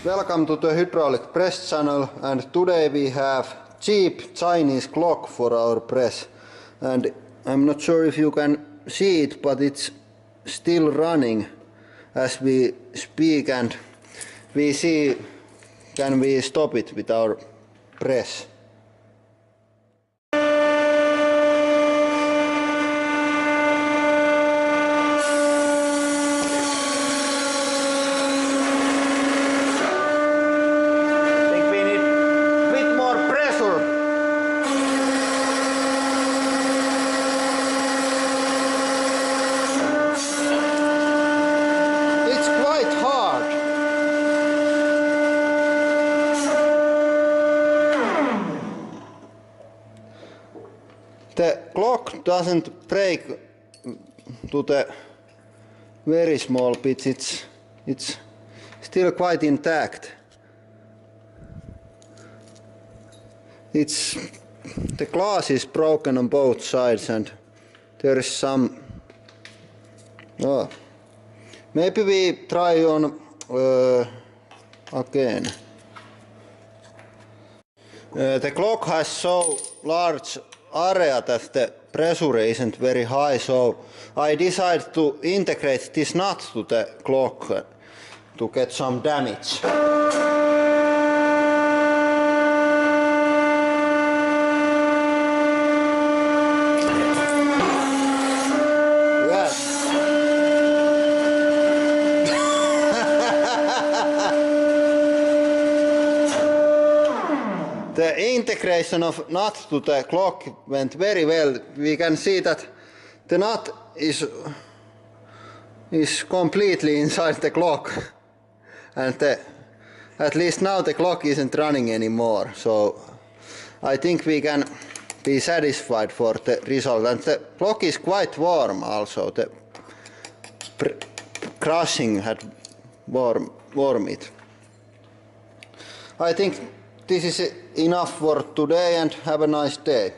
Welcome to the hydraulic press channel, and today we have cheap Chinese clock for our press, and I'm not sure if you can see it, but it's still running as we speak, and we see can we stop it with our press. The clock doesn't break to the very small bits, it's still quite intact. The glass is broken on both sides, and there is some... Oh, maybe we try on again. The clock has so large area that the pressure isn't very high, so I decided to integrate this nut to the clock to get some damage. Yes. The integration of nut to the clock went very well. We can see that the nut is completely inside the clock, and at least now the clock isn't running anymore. So I think we can be satisfied for the result. And the clock is quite warm also. The crushing had warm it. I think this is enough for today, and have a nice day.